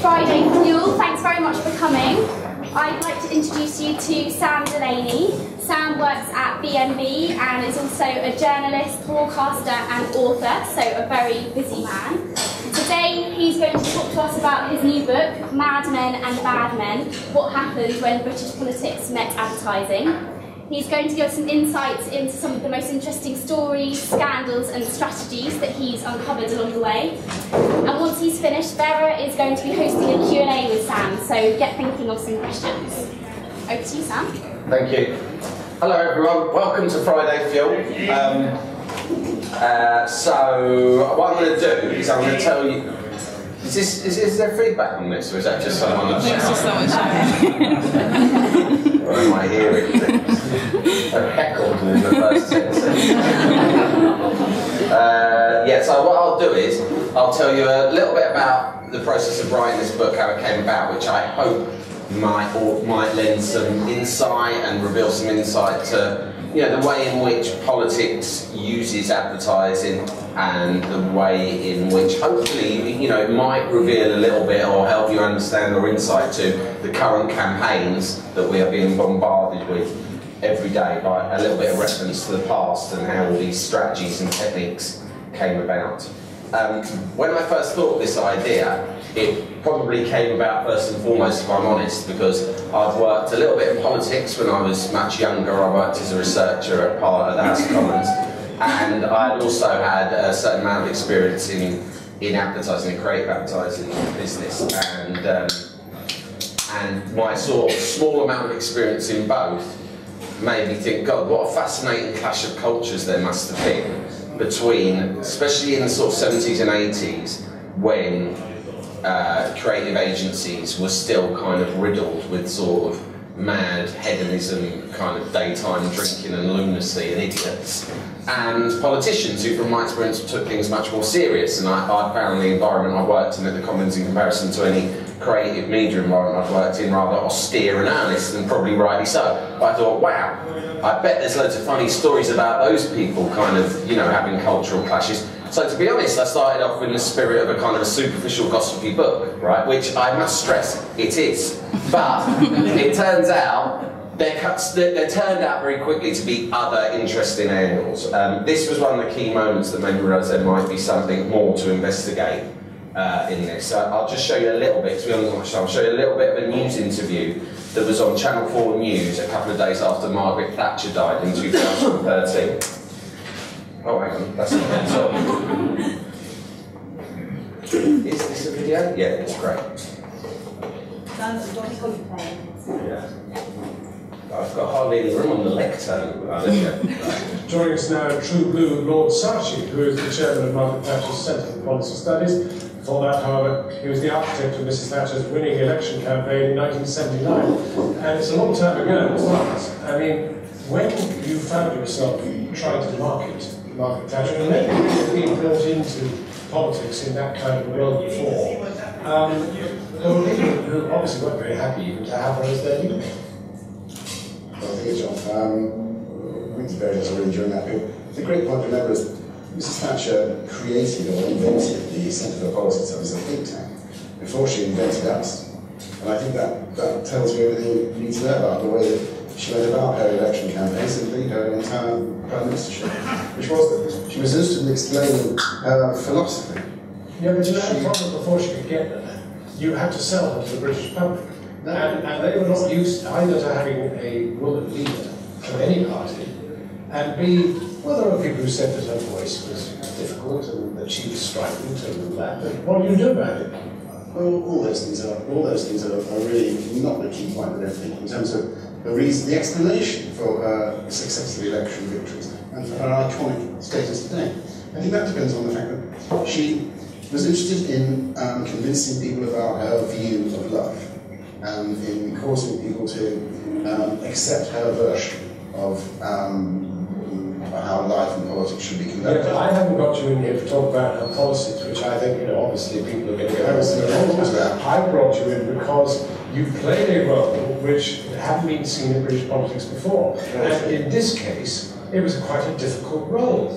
Friday Fuel. Thanks very much for coming. I'd like to introduce you to Sam Delaney. Sam works at BNB and is also a journalist, broadcaster and author, so a very busy man. Today he's going to talk to us about his new book, Mad Men and Bad Men, What Happened When British Politics Met Advertising. He's going to give us some insights into some of the most interesting stories, scandals and strategies that he's uncovered along the way. And once he's finished, Vera is going to be hosting a Q&A with Sam, so get thinking of some questions. Over to you, Sam. Thank you. Hello everyone, welcome to Friday Fuel. So what I'm going to do is I'm going to tell you, is there feedback on this, or is that just someone that's shouting? It's just someone shouting. Or am I hearing things? I've heckled in the first 10 seconds. Yeah, so what I'll do is, I'll tell you a little bit about the process of writing this book, how it came about, which I hope might lend some insight and reveal some insight to the way in which politics uses advertising and the way in which hopefully it might reveal a little bit or help you understand or insight to the current campaigns that we are being bombarded with every day, by a little bit of reference to the past and how all these strategies and techniques came about. When I first thought of this idea, it probably came about first and foremost, if I'm honest, because I've worked a little bit in politics when I was much younger. I worked as a researcher at the House of Commons, and I had also had a certain amount of experience in advertising, in creative advertising business, and my sort of small amount of experience in both made me think, God, what a fascinating clash of cultures there must have been between, especially in the sort of 70s and 80s, when creative agencies were still kind of riddled with sort of mad hedonism, kind of daytime drinking and lunacy and idiots, and politicians who, from my experience, took things much more serious. And I found the environment I worked in at the Commons, in comparison to any creative media environment I've worked in, rather austere and earnest, and probably rightly so. But I thought, wow, I bet there's loads of funny stories about those people kind of, having cultural clashes. So to be honest, I started off in the spirit of a kind of a superficial gossipy book, right? Which I must stress, it is. But it turns out, there turned out very quickly to be other interesting angles. This was one of the key moments that made me realise there might be something more to investigate in this. So I'll just show you a little bit, to be honest, I'll show you a little bit of a news interview that was on Channel 4 News a couple of days after Margaret Thatcher died in 2013. Oh, hang on, that's not it. Sorry. Is this a video? Yeah, it's great. Yeah. I've got hardly any room on the lectern. Joining us now, True Blue Lord Saatchi, who is the chairman of Margaret Thatcher's Centre for Policy Studies. Before that, however, he was the architect of Mrs Thatcher's winning election campaign in 1979. And it's a long time ago, wasn't it? I mean, when you found yourself trying to market Margaret Thatcher, and maybe being brought into politics in that kind of world before, there were people who obviously weren't very happy even to have her as their leader. Well, thank you, John. I think it's very already during that period. The great point to remember is Mrs Thatcher created or invented the Centre for Policy Studies, a think tank, before she invented us. And I think that tells you everything you need to know about the way that she went about her election campaigns and indeed her entire prime ministership, which was that she was interested in explaining her philosophy. Yeah, but you had a problem before she could get there. You had to sell her to the British public. And they were not used either to having a woman leader of any party, and B, well, there were people who said that her voice was difficult and that she was strident and all that, but what do you do about it? Well, all those things are really not the key point, I don't think, in terms of the explanation for her successful election victories and for her iconic status today. I think that depends on the fact that she was interested in convincing people about her view of life, and in causing people to accept her version of how life and politics should be conducted. Yeah, but I haven't got you in here to talk about her policies, which I think, obviously people are going to go over that. I brought you in because you played a role which hadn't been seen in British politics before. And in this case, it was quite a difficult role.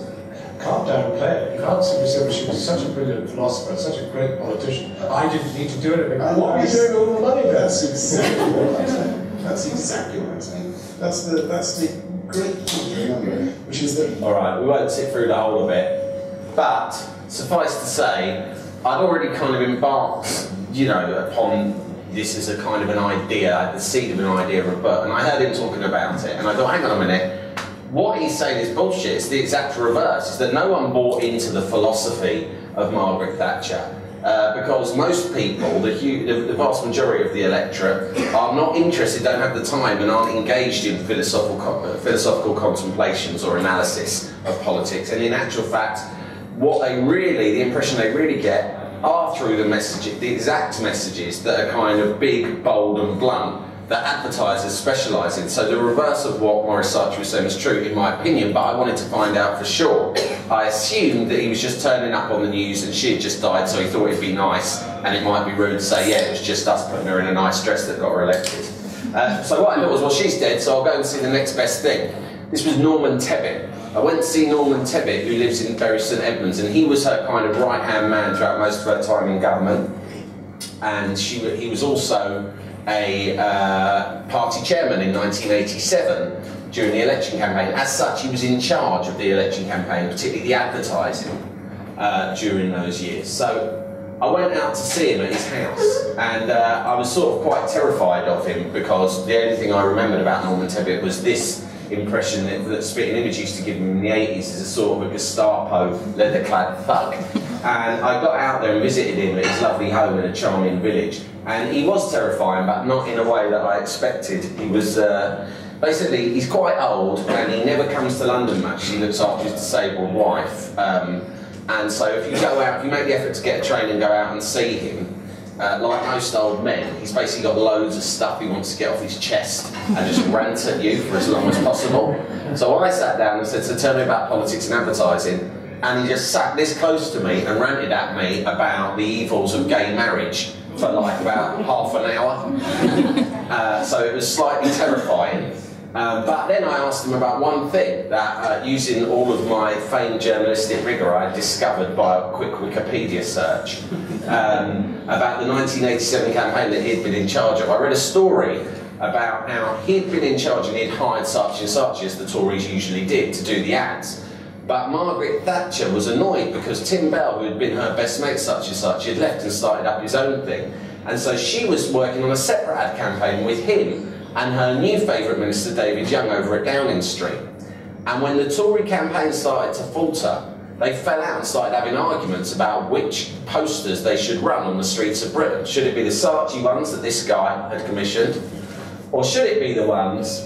can't downplay it. You can't simply say, well, she was such a brilliant philosopher, such a great politician. I didn't need to do anything. What are you doing with all the money, That's exactly what I'm saying. That's exactly what I'm saying. That's the great point to remember, which is that... Alright, we won't sit through the whole of it, but suffice to say, I'd already kind of embarked, you know, upon this as a kind of an idea, the seed of an idea of a book, and I heard him talking about it, and I thought, hang on a minute, what he's saying is bullshit. It's the exact reverse. It's that no one bought into the philosophy of Margaret Thatcher. Because most people, the vast majority of the electorate, are not interested, don't have the time, and aren't engaged in philosophical contemplations or analysis of politics. And in actual fact, the impression they really get are through the exact messages that are kind of big, bold and blunt, that advertisers specialise in. So the reverse of what Maurice Sartre was saying is true, in my opinion, but I wanted to find out for sure. I assumed that he was just turning up on the news and she had just died, so he thought it'd be nice, and it might be rude to say, yeah, it was just us putting her in a nice dress that got her elected. So what I thought was, well, she's dead, so I'll go and see the next best thing. This was Norman Tebbit. I went to see Norman Tebbit, who lives in Bury St Edmunds, and he was her kind of right-hand man throughout most of her time in government. And he was also a party chairman in 1987 during the election campaign. As such, he was in charge of the election campaign, particularly the advertising during those years. So I went out to see him at his house, and I was sort of quite terrified of him, because the only thing I remembered about Norman Tebbit was this impression that Spitting Image used to give him in the 80s as a sort of a Gestapo leather-clad thug. And I got out there and visited him at his lovely home in a charming village, and he was terrifying, but not in a way that I expected. He was basically, he's quite old and he never comes to London much. He looks after his disabled wife, and so if you go out, if you make the effort to get a train and go out and see him, like most old men, he's basically got loads of stuff he wants to get off his chest and just rant at you for as long as possible. So I sat down and said, so tell me about politics and advertising, and he just sat this close to me and ranted at me about the evils of gay marriage for like about half an hour. So it was slightly terrifying. But then I asked him about one thing that, using all of my famed journalistic rigour, I discovered by a quick Wikipedia search about the 1987 campaign that he'd been in charge of. I read a story about how he'd been in charge and he'd hired such and such, as the Tories usually did, to do the ads. But Margaret Thatcher was annoyed because Tim Bell, who had been her best mate such and such, had left and started up his own thing. And so she was working on a separate ad campaign with him and her new favourite minister, David Young, over at Downing Street. And when the Tory campaign started to falter, they fell out and started having arguments about which posters they should run on the streets of Britain. Should it be the Saatchi ones that this guy had commissioned, or should it be the ones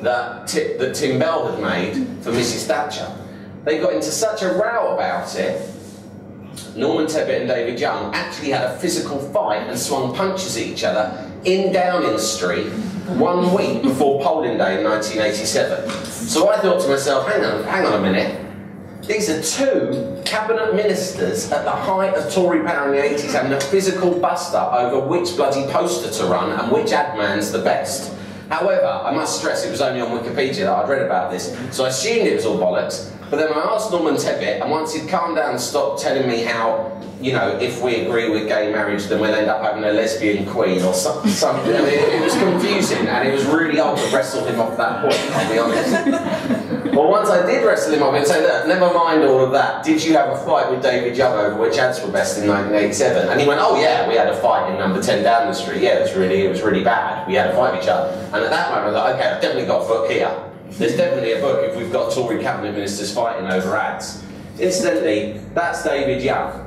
that Tim Bell had made for Mrs Thatcher? They got into such a row about it, Norman Tebbit and David Young actually had a physical fight and swung punches at each other in Downing Street 1 week before polling day in 1987. So I thought to myself, hang on a minute. These are two cabinet ministers at the height of Tory power in the 80s having a physical bust-up over which bloody poster to run and which ad man's the best. However, I must stress it was only on Wikipedia that I'd read about this, so I assumed it was all bollocks. But then I asked Norman Tebbit, and once he'd calmed down and stopped telling me how, you know, if we agree with gay marriage, then we'll end up having a lesbian queen or something. I mean, it was confusing, and it was really hard to wrestle him off that point, I'll be honest. Well, once I did wrestle him off and say, look, never mind all of that, did you have a fight with David Young over which ads were best in 1987? And he went, oh yeah, we had a fight in number 10 Downing Street. Yeah, it was really bad. We had a fight with each other. And at that moment I thought, okay, I've definitely got a book here. There's definitely a book if we've got Tory cabinet ministers fighting over ads. Incidentally, that's David Young.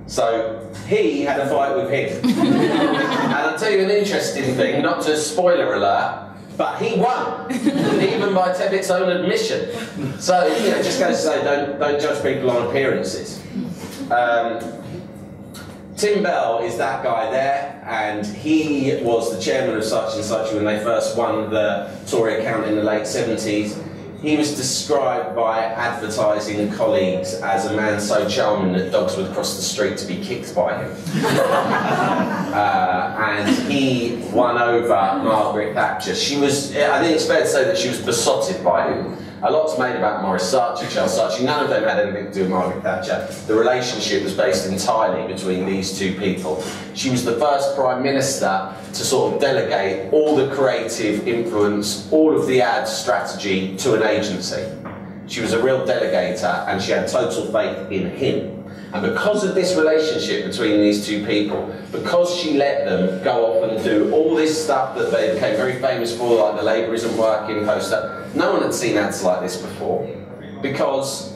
So he had a fight with him. And I'll tell you an interesting thing, not to spoiler alert, but he won, even by Tebbit's own admission. So, you know, just goes to say, don't judge people on appearances. Tim Bell is that guy there, and he was the chairman of such and such when they first won the Tory account in the late 70s. He was described by advertising colleagues as a man so charming that dogs would cross the street to be kicked by him. And he won over Margaret Thatcher. She was, I think it's fair to say that she was besotted by him. A lot's made about Morris Saatchi, Charles Saatchi. None of them had anything to do with Margaret Thatcher. The relationship was based entirely between these two people. She was the first Prime Minister to sort of delegate all the creative influence, all of the ad strategy to an agency. She was a real delegator and she had total faith in him. And because of this relationship between these two people, because she let them go off and do all this stuff that they became very famous for, like the Labour Isn't Working poster, no one had seen ads like this before. Because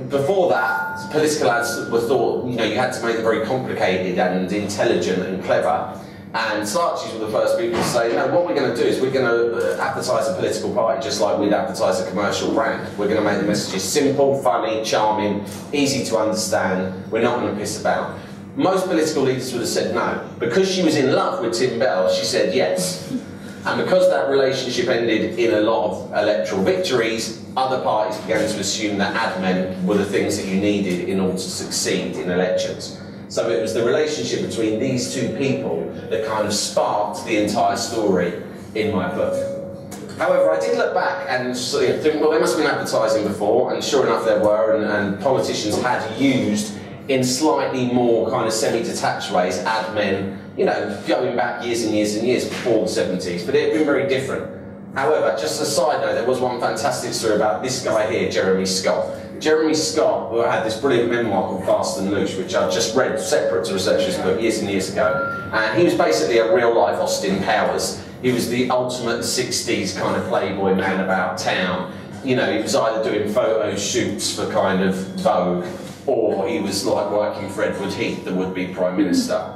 before that, political ads were thought, you know, you had to make them very complicated and intelligent and clever. And Saatchi's were the first people to say, no, what we're going to do is we're going to advertise a political party just like we'd advertise a commercial brand. We're going to make the messages simple, funny, charming, easy to understand. We're not going to piss about. Most political leaders would have said no. Because she was in love with Tim Bell, she said yes. And because that relationship ended in a lot of electoral victories, other parties began to assume that ad men were the things that you needed in order to succeed in elections. So it was the relationship between these two people that kind of sparked the entire story in my book. However, I did look back and sort of think, well, there must have been advertising before, and sure enough there were, and politicians had used, in slightly more kind of semi-detached ways, ad men, you know, going back years and years and years before the 70s, but it had been very different. However, just as a side note, there was one fantastic story about this guy here, Jeremy Scott. Jeremy Scott had this brilliant memoir called Fast and Loose, which I just read separate to research this book years and years ago. And he was basically a real-life Austin Powers. He was the ultimate 60s kind of playboy man about town. You know, he was either doing photo shoots for kind of Vogue, or he was like working for Edward Heath, the would-be Prime Minister.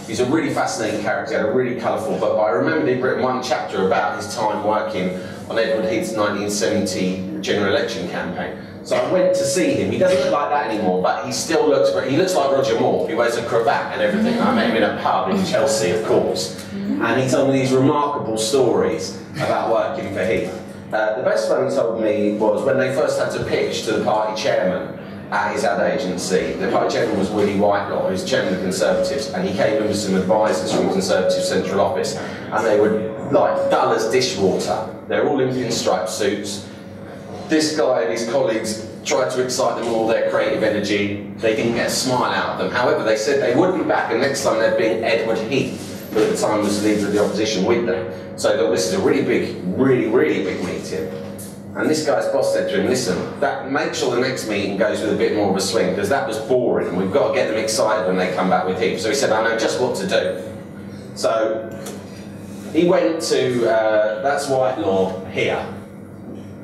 He's a really fascinating character, he had a really colourful book, but I remember he'd written one chapter about his time working on Edward Heath's 1970 general election campaign. So I went to see him. He doesn't look like that anymore, but he still looks, he looks like Roger Moore. He wears a cravat and everything. I met him in a pub in Chelsea, of course. And he told me these remarkable stories about working for Heath. The best one he told me was when they first had to pitch to the party chairman at his ad agency. The party chairman was Willie Whitelaw, who's chairman of the Conservatives, and he came in with some advisors from the Conservative Central Office, and they were like dull as dishwater. They're all in pinstripe suits. This guy and his colleagues tried to excite them with all their creative energy. They didn't get a smile out of them. However, they said they would be back, and next time they'd bring Edward Heath, who at the time was the leader of the opposition, with them. So they thought this is a really big, really big meeting. And this guy's boss said to him, listen, make sure the next meeting goes with a bit more of a swing, because that was boring, and we've got to get them excited when they come back with Heath. So he said, I know just what to do. So he went to, that's Whitelaw here.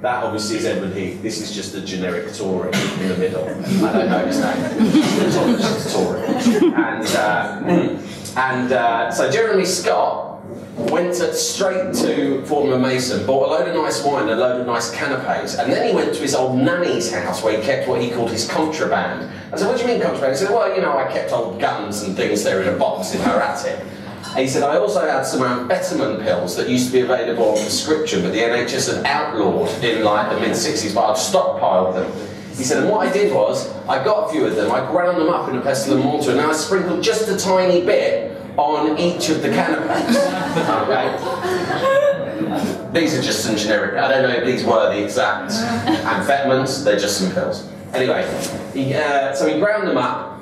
That obviously is Edward Heath. This is just a generic Tory in the middle. I don't know his name. Just a Tory. And so Jeremy Scott went straight to Former Mason, bought a load of nice wine, a load of nice canapes, and then he went to his old nanny's house where he kept what he called his contraband. I said, what do you mean contraband? He said, well, you know, I kept old guns and things there in a box in her attic. And he said, I also had some amphetamine pills that used to be available on prescription, but the NHS had outlawed in like the mid-60s, but I'd stockpiled them. He said, and what I did was, I got a few of them, I ground them up in a pestle and mortar, and I sprinkled just a tiny bit on each of the canapes. Okay? These are just some generic, I don't know if these were the exact amphetamines, they're just some pills. Anyway, so he ground them up,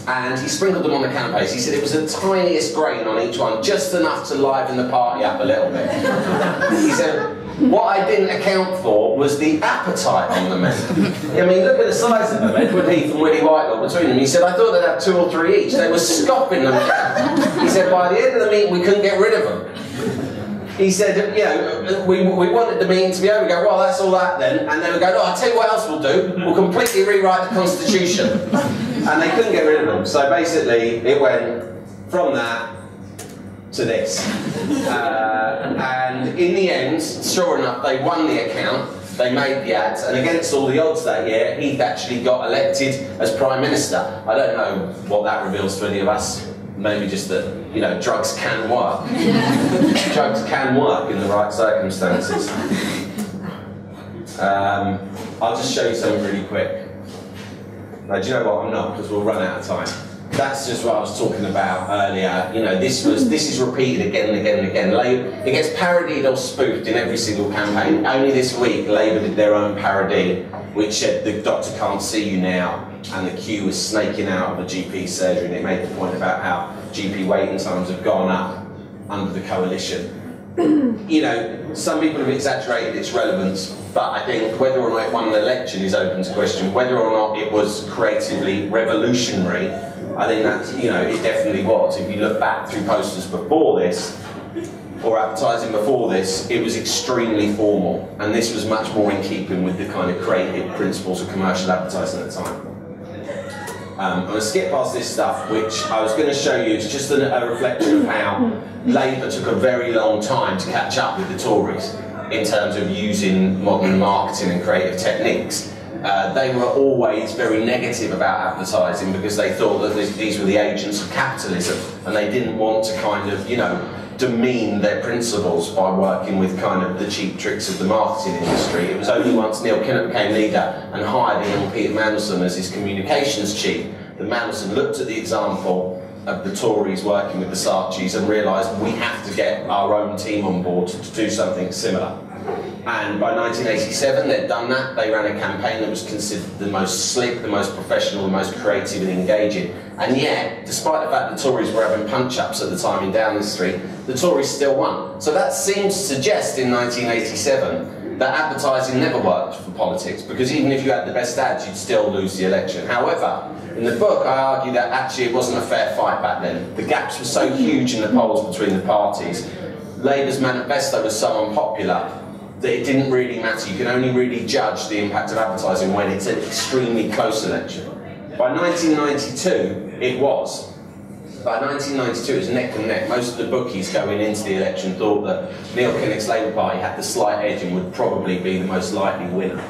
and he sprinkled them on the canapes. He said it was the tiniest grain on each one, just enough to liven the party up a little bit. He said, what I didn't account for was the appetite on the men. I mean, look at the size of them, Edward Heath and Willie Whitelaw between them. He said, I thought they'd have 2 or 3 each. They were scoffing them down. He said, by the end of the meeting, we couldn't get rid of them. He said, you know, we wanted the meeting to be over. We go, well, that's all that then. And they would go, no, I'll tell you what else we'll do. We'll completely rewrite the Constitution. And they couldn't get rid of them. So basically, it went from that to this. And in the end, sure enough, they won the account. They made the ads. And against all the odds that year, Heath actually got elected as Prime Minister. I don't know what that reveals to any of us. Maybe just that, you know, drugs can work. Drugs can work in the right circumstances. I'll just show you something really quick. Now, do you know what? I'm not, because we'll run out of time. That's just what I was talking about earlier. You know, this is repeated again and again and again. It gets parodied or spoofed in every single campaign. Only this week, Labour did their own parody, which said the doctor can't see you now, and the queue was snaking out of a GP surgery, and it made the point about how GP waiting times have gone up under the coalition. You know, some people have exaggerated its relevance, but I think whether or not it won an election is open to question. Whether or not it was creatively revolutionary, I think that's, you know, it definitely was. If you look back through posters before this, or advertising before this, it was extremely formal, and this was much more in keeping with the kind of creative principles of commercial advertising at the time. I'm going to skip past this stuff, which I was going to show you. It's just a reflection of how Labour took a very long time to catch up with the Tories in terms of using modern marketing and creative techniques. They were always very negative about advertising because they thought that these were the agents of capitalism, and they didn't want to kind of, you know, demean their principles by working with kind of the cheap tricks of the marketing industry. It was only once Neil Kinnock became leader and hired a young Peter Mandelson as his communications chief that Mandelson looked at the example of the Tories working with the Saatchis and realised we have to get our own team on board to do something similar. And by 1987 they'd done that. They ran a campaign that was considered the most slick, the most professional, the most creative and engaging. And yet, despite the fact the Tories were having punch-ups at the time in Downing Street, the Tories still won. So that seems to suggest in 1987 that advertising never worked for politics, because even if you had the best ads, you'd still lose the election. However, in the book I argue that actually it wasn't a fair fight back then. The gaps were so huge in the polls between the parties. Labour's manifesto was so unpopular that it didn't really matter. You can only really judge the impact of advertising when it's an extremely close election. By 1992, it was. By 1992, it was neck and neck. Most of the bookies going into the election thought that Neil Kinnock's Labour Party had the slight edge and would probably be the most likely winner.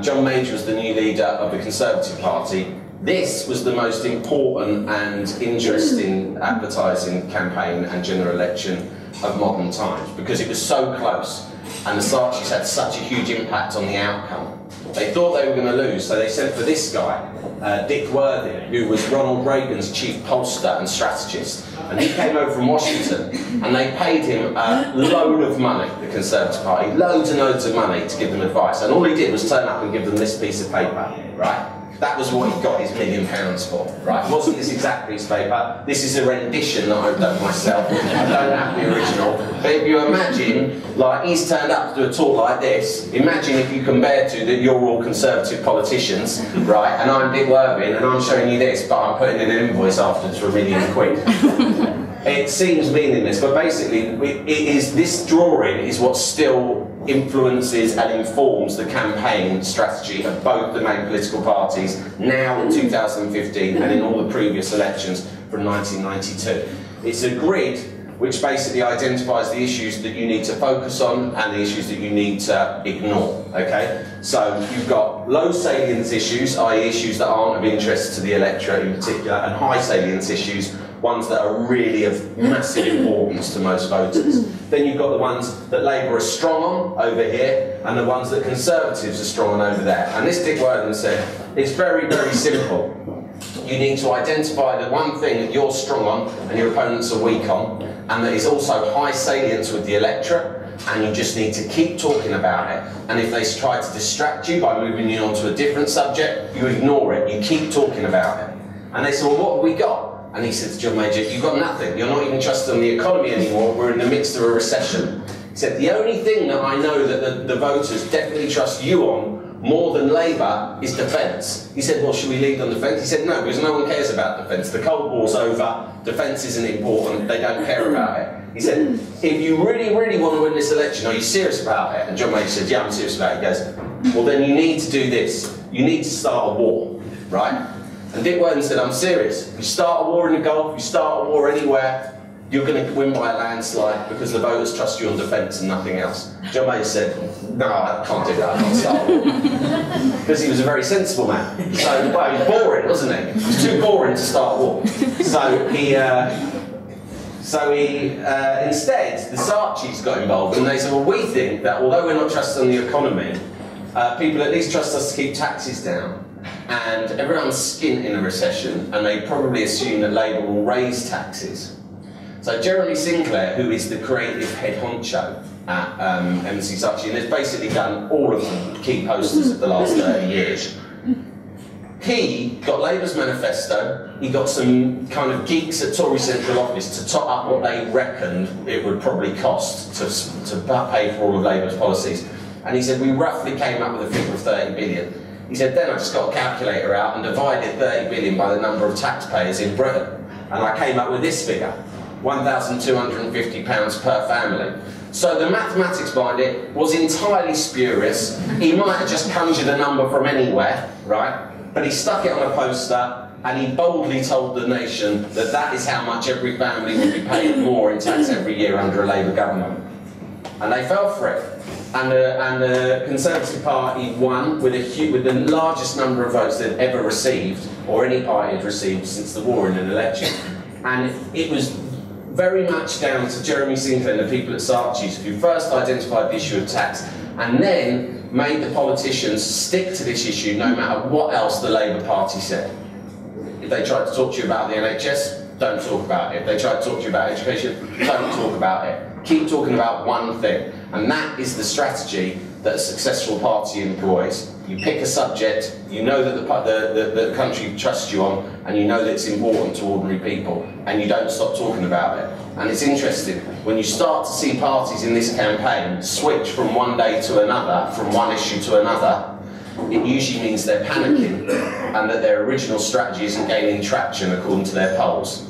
John Major was the new leader of the Conservative Party. This was the most important and interesting advertising campaign and general election of modern times, because it was so close and the Saatchis had such a huge impact on the outcome. They thought they were going to lose, so they sent for this guy, Dick Worthing, who was Ronald Reagan's chief pollster and strategist. And he came over from Washington, and they paid him a load of money, the Conservative Party, loads and loads of money to give them advice. And all he did was turn up and give them this piece of paper, right? That was what he got his £1 million for, right? It wasn't this exact piece of paper. This is a rendition that I've done myself. I don't have the original. But if you imagine, like, he's turned up to do a talk like this. Imagine if you compare to that you're all Conservative politicians, right? And I'm Dick Worthing, and I'm showing you this, but I'm putting in an invoice afterwards for £1 million. It seems meaningless, but basically, this drawing is what still influences and informs the campaign strategy of both the main political parties now in 2015 and in all the previous elections from 1992. It's a grid which basically identifies the issues that you need to focus on and the issues that you need to ignore, okay? So you've got low salience issues, i.e. issues that aren't of interest to the electorate in particular, and high salience issues, ones that are really of massive importance to most voters. Then you've got the ones that Labour are strong on over here, and the ones that Conservatives are strong on over there. And this Dick Worthing said, it's very, very simple. You need to identify the one thing that you're strong on and your opponents are weak on, and that is also high salience with the electorate, and you just need to keep talking about it. And if they try to distract you by moving you on to a different subject, you ignore it, you keep talking about it. And they said, well, what have we got? And he said to John Major, you've got nothing. You're not even trusted on the economy anymore. We're in the midst of a recession. He said, the only thing that I know that the voters definitely trust you on more than Labour is defence. He said, well, should we lead on defence? He said, no, because no one cares about defence. The Cold War's over. Defence isn't important. They don't care about it. He said, if you really, really want to win this election, are you serious about it? And John Major said, yeah, I'm serious about it. He goes, well, then you need to do this. You need to start a war, right? And Dick Worthing said, I'm serious. You start a war in the Gulf, you start a war anywhere, you're going to win by a landslide because the voters trust you on defence and nothing else. John Major said, no, I can't do that, I can't start a war. Because he was a very sensible man. So, well, he was boring, wasn't he? It was too boring to start a war. So instead, the Saatchis got involved, and they said, well, we think that although we're not trusted on the economy, people at least trust us to keep taxes down. and everyone's skint in a recession, and they probably assume that Labour will raise taxes. So Jeremy Sinclair, who is the creative head honcho at M&C Saatchi, and has basically done all of the key posters of the last 30 years, he got Labour's manifesto, he got some kind of geeks at Tory Central Office to top up what they reckoned it would probably cost to pay for all of Labour's policies. And he said, we roughly came up with a figure of 30 billion. He said, then I just got a calculator out and divided 30 billion by the number of taxpayers in Britain. And I came up with this figure, £1,250 per family. So the mathematics behind it was entirely spurious. He might have just conjured a number from anywhere, right? But he stuck it on a poster and he boldly told the nation that that is how much every family would be paid more in tax every year under a Labour government. And they fell for it. And the Conservative Party won with the largest number of votes they'd ever received, or any party had received since the war in an election. And it was very much down to Jeremy Sinclair and the people at Saatchi's who first identified the issue of tax and then made the politicians stick to this issue no matter what else the Labour Party said. If they tried to talk to you about the NHS, don't talk about it. If they tried to talk to you about education, don't talk about it. Keep talking about one thing. And that is the strategy that a successful party employs. You pick a subject, you know that the country trusts you on, and you know that it's important to ordinary people, and you don't stop talking about it. And it's interesting, when you start to see parties in this campaign switch from one day to another, from one issue to another, it usually means they're panicking and that their original strategy isn't gaining traction according to their polls.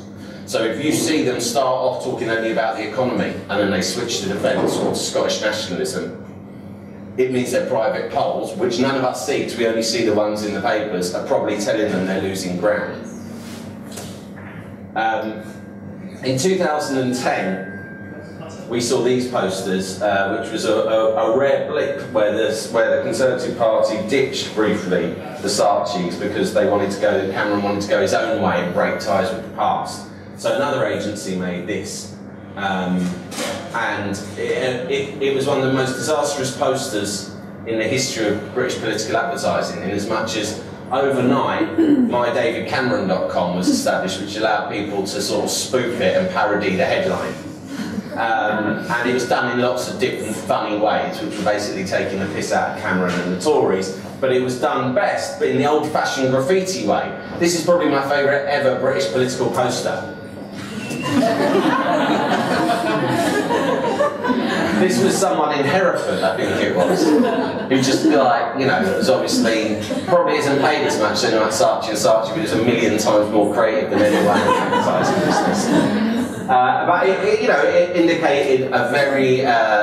So if you see them start off talking only about the economy and then they switch to defence or to Scottish nationalism, it means their private polls, which none of us see because we only see the ones in the papers, are probably telling them they're losing ground. In 2010, we saw these posters, which was a rare blip where the Conservative Party ditched briefly the Saatchis because they wanted to go, Cameron wanted to go his own way and break ties with the past. So another agency made this, and it was one of the most disastrous posters in the history of British political advertising, in as much as overnight mydavidcameron.com was established, which allowed people to sort of spoof it and parody the headline. And it was done in lots of different funny ways, which were basically taking the piss out of Cameron and the Tories, but it was done best in the old-fashioned graffiti way. This is probably my favourite ever British political poster. This was someone in Hereford, I think it was, who just, like, you know, was obviously, probably isn't paid as much as anyone like Saatchi and Saatchi, but is a million times more creative than anyone in the advertising business. But it indicated a very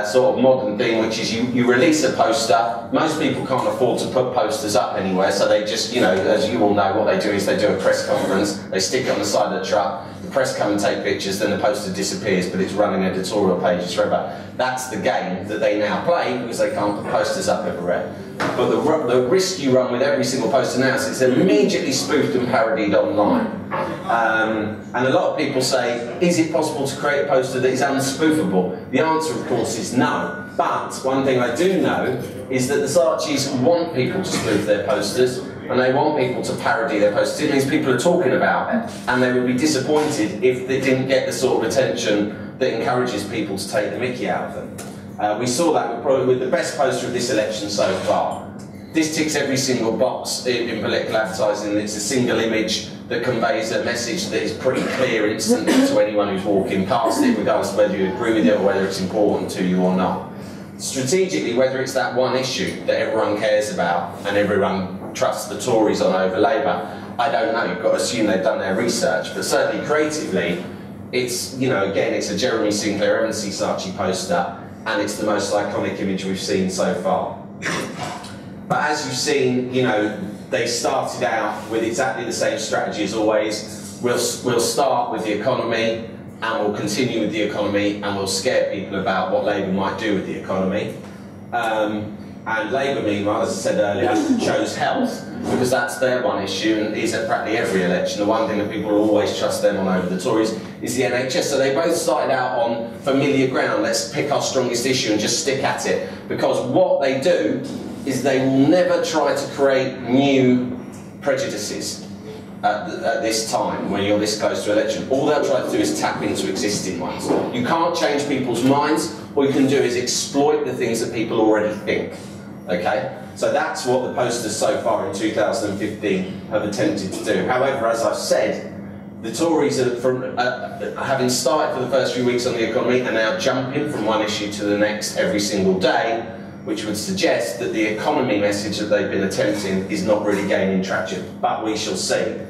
sort of modern thing, which is you release a poster. Most people can't afford to put posters up anywhere, so they just, you know, as you all know, what they do is they do a press conference, they stick it on the side of the truck, the press come and take pictures, then the poster disappears, but it's running editorial pages forever. That's the game that they now play because they can't put posters up everywhere. But the risk you run with every single poster now is it's immediately spoofed and parodied online. And a lot of people say, is it possible to create a poster that is unspoofable? The answer, of course, is no. But one thing I do know is that the Saatchis want people to spoof their posters, and they want people to parody their posters. It means people are talking about it, and they would be disappointed if they didn't get the sort of attention that encourages people to take the mickey out of them. We saw that probably with the best poster of this election so far. This ticks every single box in political advertising. It's a single image that conveys a message that is pretty clear instantly to anyone who's walking past it, regardless of whether you agree with it or whether it's important to you or not. Strategically, whether it's that one issue that everyone cares about and everyone trusts the Tories on over Labour, I don't know. You've got to assume they've done their research, but certainly creatively, it's, you know, again, it's a Jeremy Sinclair M&C Saatchi poster, and it's the most iconic image we've seen so far. But as you've seen, you know, they started out with exactly the same strategy as always. We'll start with the economy, and we'll continue with the economy, and we'll scare people about what Labour might do with the economy. And Labour, meanwhile, as I said earlier, chose health, because that's their one issue, and is at practically every election. The one thing that people will always trust them on over the Tories is the NHS. So they both started out on familiar ground. Let's pick our strongest issue and just stick at it. Because what they do is they will never try to create new prejudices at this time, when you're this close to election. All they'll try to do is tap into existing ones. You can't change people's minds. All you can do is exploit the things that people already think. Okay? So that's what the posters so far in 2015 have attempted to do. However, as I've said, the Tories, having started for the first few weeks on the economy, are now jumping from one issue to the next every single day, which would suggest that the economy message that they've been attempting is not really gaining traction, but we shall see.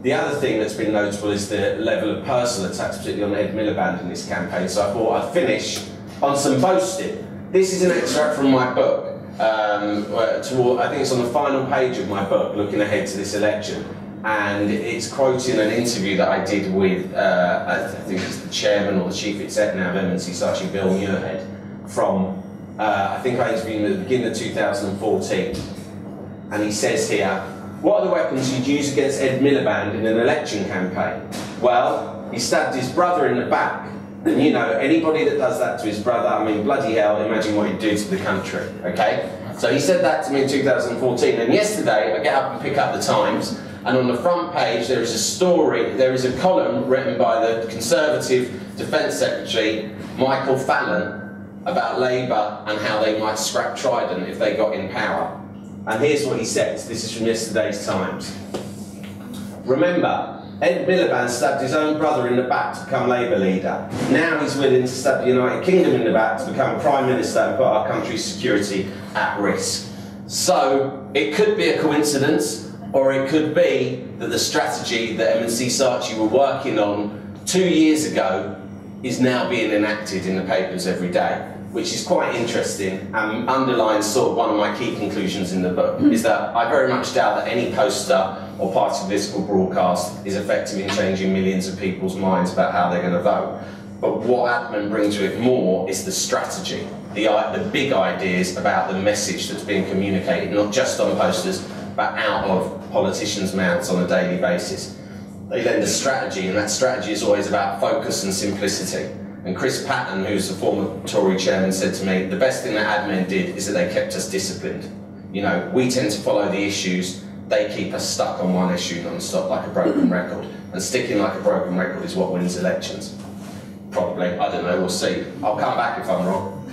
The other thing that's been notable is the level of personal attacks, particularly on Ed Miliband in this campaign, so I thought I'd finish on some boasting. This is an extract from my book. I think it's on the final page of my book, looking ahead to this election, and it's quoting an interview that I did with, I think it's the chairman or the chief exec now of M&C Saatchi, Bill Muirhead, from, I think I interviewed him at the beginning of 2014, and he says here, "What are the weapons you'd use against Ed Miliband in an election campaign?" Well, he stabbed his brother in the back. And you know, anybody that does that to his brother, I mean, bloody hell, imagine what he'd do to the country, okay? So he said that to me in 2014, and yesterday I get up and pick up the Times, and on the front page there is a story, there is a column written by the Conservative Defence Secretary, Michael Fallon, about Labour and how they might scrap Trident if they got in power. And here's what he says, this is from yesterday's Times. "Remember, Ed Miliband stabbed his own brother in the back to become Labour leader. Now he's willing to stab the United Kingdom in the back to become Prime Minister and put our country's security at risk." So, it could be a coincidence, or it could be that the strategy that M&C Saatchi were working on 2 years ago is now being enacted in the papers every day, which is quite interesting and underlines sort of one of my key conclusions in the book, is that I very much doubt that any poster or party political broadcast is effective in changing millions of people's minds about how they're going to vote. But what admin brings to it more is the strategy, the big ideas about the message that's being communicated, not just on posters, but out of politicians' mouths on a daily basis. They lend a strategy, and that strategy is always about focus and simplicity. And Chris Patten, who's the former Tory chairman, said to me, the best thing that admin did is that they kept us disciplined. You know, we tend to follow the issues, they keep us stuck on one issue non-stop like a broken record. And sticking like a broken record is what wins elections. Probably, I don't know, we'll see. I'll come back if I'm wrong.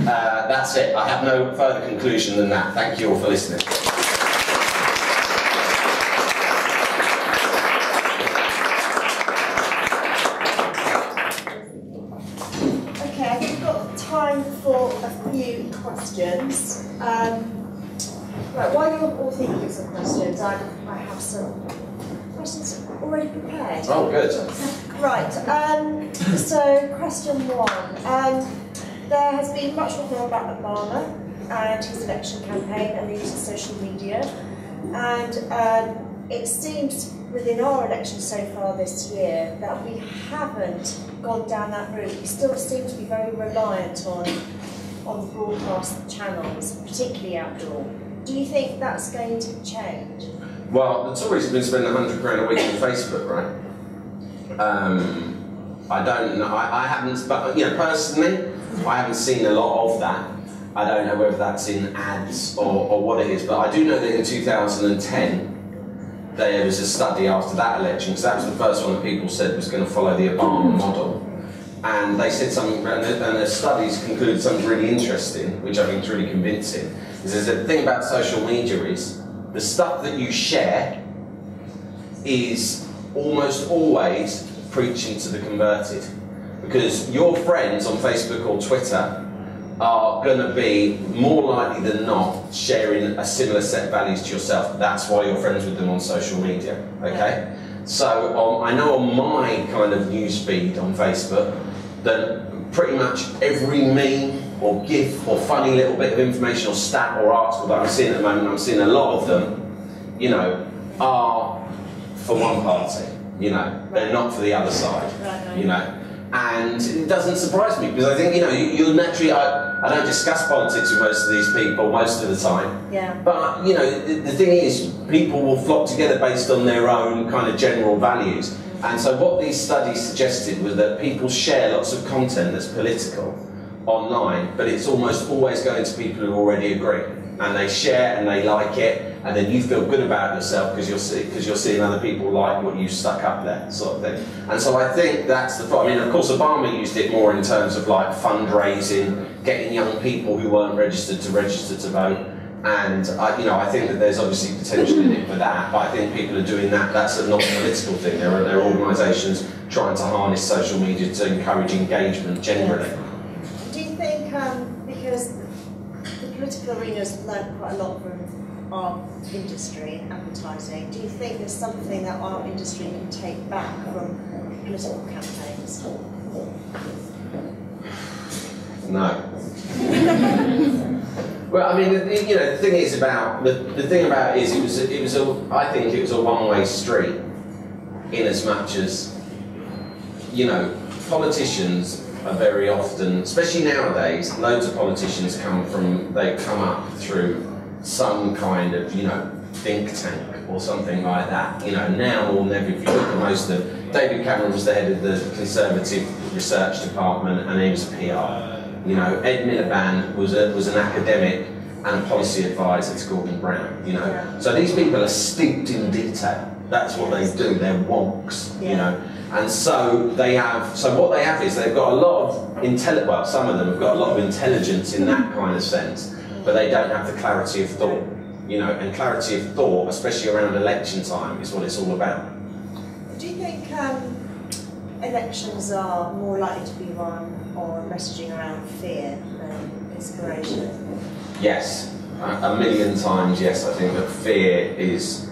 That's it, I have no further conclusion than that. Thank you all for listening. For a few questions. Right, while you're all thinking of some questions, I have some questions already prepared. Oh, good. Right, so question one. There has been much talk about Obama and his election campaign and the use of social media, and it seems within our election so far this year that we haven't gone down that route. We still seem to be very reliant on broadcast channels, particularly outdoor. Do you think that's going to change? Well, the Tories have been spending £100 a week on Facebook, right? I don't know, I haven't, but you know, personally, I haven't seen a lot of that. I don't know whether that's in ads or what it is, but I do know that in 2010, there was a study after that election, because that was the first one that people said was going to follow the Obama model. And they said something, and the studies concluded something really interesting, which I think is really convincing, is the thing about social media is, the stuff that you share is almost always preaching to the converted. Because your friends on Facebook or Twitter are going to be more likely than not sharing a similar set of values to yourself. That's why you're friends with them on social media, okay? So I know on my kind of news feed on Facebook that pretty much every meme or GIF or funny little bit of information or stat or article that I'm seeing at the moment, I'm seeing a lot of them, you know, are for one party, you know, they're not for the other side, you know. And it doesn't surprise me, because I think, you know, you naturally, I don't discuss politics with most of these people most of the time. Yeah. But, you know, the thing is, people will flock together based on their own kind of general values. And so what these studies suggested was that people share lots of content that's political online, but it's almost always going to people who already agree. And they share and they like it, and then you feel good about yourself because you're seeing other people like what you stuck up there, sort of thing. And so I think that's the. I mean, of course, Obama used it more in terms of like fundraising, getting young people who weren't registered to register to vote. And I think that there's obviously potential in it for that, but I think people are doing that. That's a non-political thing. There are organisations trying to harness social media to encourage engagement generally. Do you think, because the political arena has learned quite a lot from our industry and advertising, do you think there's something that our industry can take back from political campaigns? No. Well, I mean, the thing is about the thing about it is I think it was a one-way street, in as much as politicians are very often, especially nowadays, loads of politicians they come up through some kind of think tank or something like that. Now more than ever, if you look at most of them, David Cameron was the head of the Conservative Research Department, and he was a PR. Ed Miliband was an academic and a policy advisor to Gordon Brown. So these people are steeped in detail. That's what they do. They're wonks. And so they have. So what they have is they've got a lot of intelligence. Well, some of them have got a lot of intelligence in that kind of sense, but they don't have the clarity of thought. And clarity of thought, especially around election time, is what it's all about. Do you think elections are more likely to be run on messaging around fear than inspiration? Yes, a million times yes. I think that fear is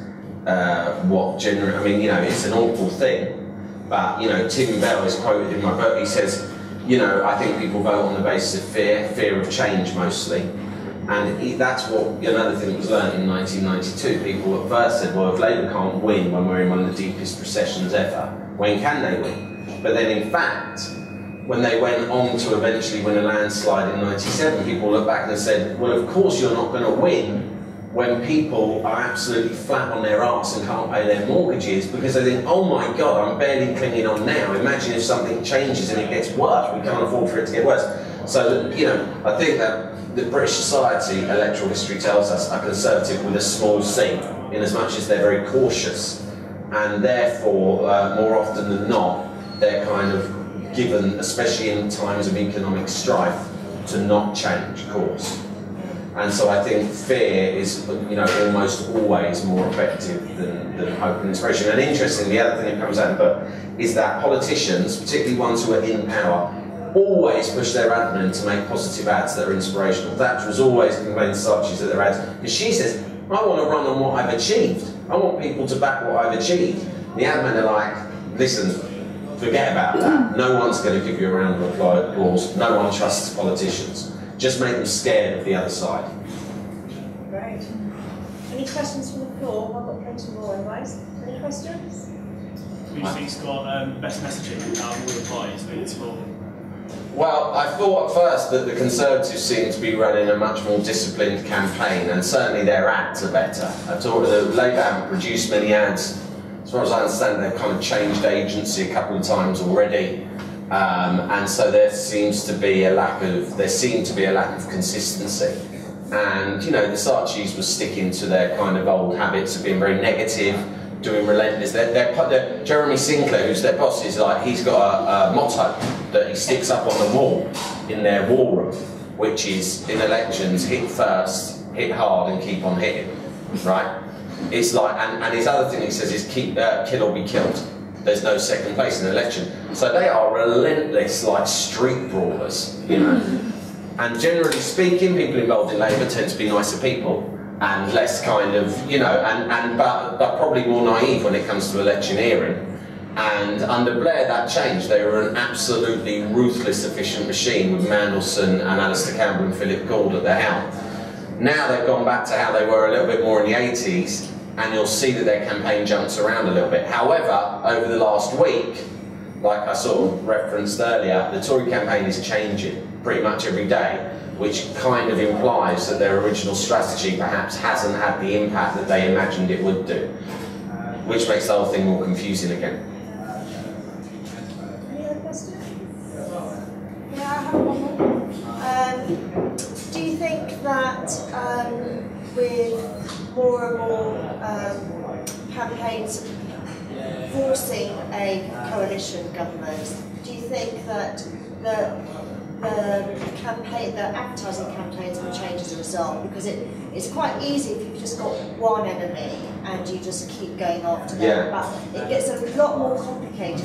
what generally. I mean, it's an awful thing, but Tim Bell is quoted in my book. He says, I think people vote on the basis of fear of change mostly, and that's what another thing that was learned in 1992. People at first said, well, if Labour can't win when we're in one of the deepest recessions ever, when can they win? But then, in fact, when they went on to eventually win a landslide in '97, people looked back and said, well, of course you're not going to win when people are absolutely flat on their arse and can't pay their mortgages, because they think, oh my God, I'm barely clinging on now. Imagine if something changes and it gets worse. We can't afford for it to get worse. So, I think that the British society, electoral history tells us, are conservative with a small c, in as much as they're very cautious, and therefore, more often than not, they're kind of given, especially in times of economic strife, to not change course. And so I think fear is, almost always more effective than hope and inspiration. And interestingly, the other thing that comes out in the book is that politicians, particularly ones who are in power, always push their admin to make positive ads that are inspirational. Thatcher was always complaining to Saatchi that their ads, because she says, I want to run on what I've achieved. I want people to back what I've achieved. The admin are like, listen, forget about that. No one's going to give you a round of applause. No one trusts politicians. Just make them scared of the other side. Great. Any questions from the floor? I've got plenty more otherwise. Any questions? Who do you think's got best messaging out of all the parties moving forward? Well, I thought at first that the Conservatives seem to be running a much more disciplined campaign, and certainly their ads are better. I thought the Labour haven't produced many ads. As far as I understand, they've kind of changed agency a couple of times already, and so there seemed to be a lack of consistency. And the Saatchis were sticking to their kind of old habits of being very negative, doing relentless. Jeremy Sinclair, who's their boss, is like, he's got a motto that he sticks up on the wall in their war room, which is, in elections, hit first, hit hard, and keep on hitting, right? It's like, and his other thing he says is kill or be killed. There's no second place in an election. So they are relentless, like street brawlers, And generally speaking, people involved in Labour tend to be nicer people and less kind of, but probably more naive when it comes to electioneering. And under Blair, that changed. They were an absolutely ruthless, efficient machine with Mandelson and Alistair Campbell and Philip Gould at the helm. Now they've gone back to how they were a little bit more in the 80s, and you'll see that their campaign jumps around a little bit. However, over the last week, like I sort of referenced earlier, the Tory campaign is changing pretty much every day, which kind of implies that their original strategy perhaps hasn't had the impact that they imagined it would do, which makes the whole thing more confusing again. Any other questions? Yeah, I have one more. Do you think that with more and more campaigns forcing a coalition government, do you think that the advertising campaigns will change as a result? Because it's quite easy if you've just got one enemy and you just keep going after them. Yeah. But it gets a lot more complicated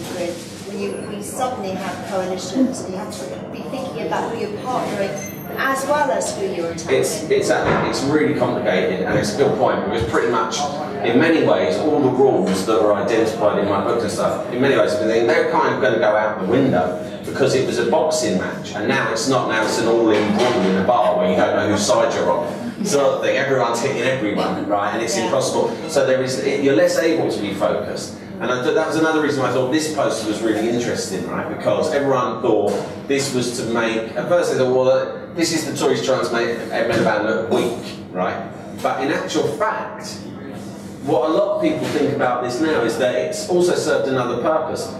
when you suddenly have coalitions and you have to be thinking about who you're partnering as well as who you're attacking. It's really complicated, and it's a good point, because pretty much, in many ways, all the rules that are identified in my book and stuff, in many ways, they're kind of going to go out the window, because it was a boxing match, and now it's not. Now it's an all-in brawl in a bar where you don't know whose side you're on. Sort of thing. Everyone's hitting everyone, right? And it's impossible. So you're less able to be focused. And that was another reason why I thought this poster was really interesting, right? Because everyone thought this was to make. At first they thought, well, this is the Tories trying to make Miliband look weak, right? But in actual fact, what a lot of people think about this now is that it's also served another purpose.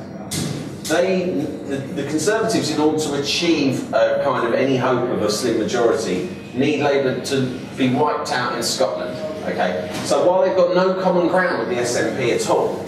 The Conservatives, in order to achieve kind of any hope of a slim majority, need Labour to be wiped out in Scotland. Okay, so while they've got no common ground with the SNP at all,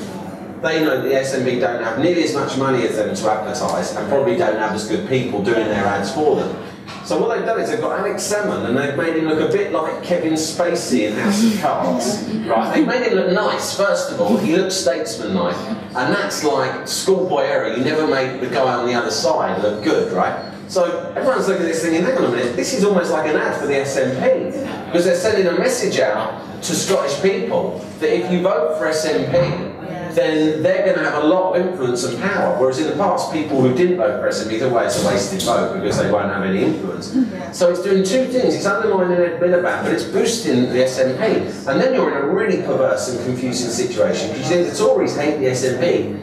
they know that the SNP don't have nearly as much money as them to advertise, and probably don't have as good people doing their ads for them. So what they've done is they've got Alex Salmond, and they've made him look a bit like Kevin Spacey in House of Cards, right? They've made him look nice, first of all. He looks statesman-like, and that's like schoolboy error. You never make the guy on the other side look good, right? So everyone's looking at this thinking, hang on a minute, this is almost like an ad for the SNP, because they're sending a message out to Scottish people that if you vote for SNP, then they're going to have a lot of influence and power. Whereas in the past, people who didn't vote for SNP, they're it's a wasted vote because they won't have any influence. So it's doing two things. It's undermining Ed Miliband, but it's boosting the SNP. And then you're in a really perverse and confusing situation, because you think the Tories hate the SNP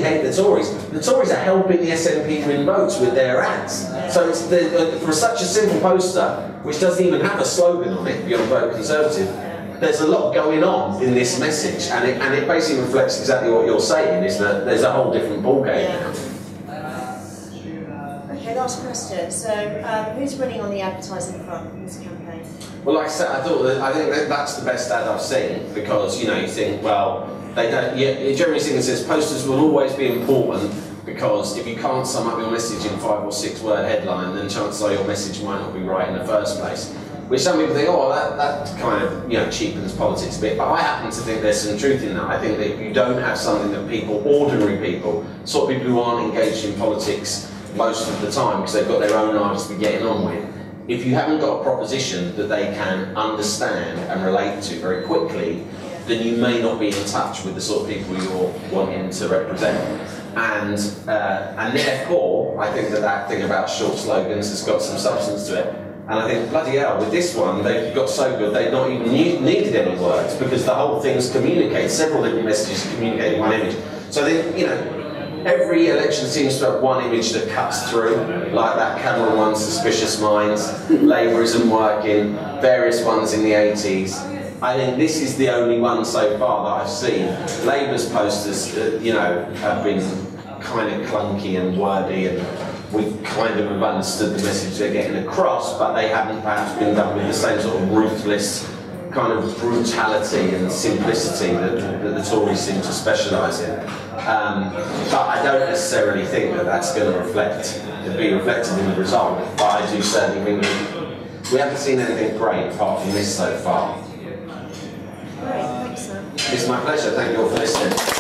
hate the Tories. The Tories are helping the SNP win votes with their ads. So it's for such a simple poster, which doesn't even have a slogan on it, beyond vote Conservative, there's a lot going on in this message, and it basically reflects exactly what you're saying, is that there's a whole different ballgame now. Okay, last question. So, who's winning on the advertising front in this campaign? Well, like I said, I think that's the best ad I've seen, because you think, well, they don't. Yeah, Jeremy Singer says posters will always be important, because if you can't sum up your message in 5 or 6 word headline, then chances are your message might not be right in the first place. Which some people think, oh, that kind of cheapens politics a bit, but I happen to think there's some truth in that. I think that if you don't have something that people, ordinary people, sort of people who aren't engaged in politics most of the time because they've got their own lives to be getting on with, if you haven't got a proposition that they can understand and relate to very quickly, then you may not be in touch with the sort of people you're wanting to represent. And therefore, I think that thing about short slogans has got some substance to it. And I think, bloody hell, with this one, they've got so good, they've not even needed any words, because the whole thing's communicated, several different messages communicate in one image. So I think, every election seems to have one image that cuts through, like that Cameron one, Suspicious Minds, Labour isn't working, various ones in the 80s. I think this is the only one so far that I've seen. Labour's posters, have been kind of clunky and wordy, and we kind of have understood the message they're getting across, but they haven't perhaps been done with the same sort of ruthless kind of brutality and simplicity that the Tories seem to specialise in. But I don't necessarily think that that's going to be reflected in the result, but I do certainly think we haven't seen anything great apart from this so far. Great, thanks, Sam. It's my pleasure. Thank you all for listening.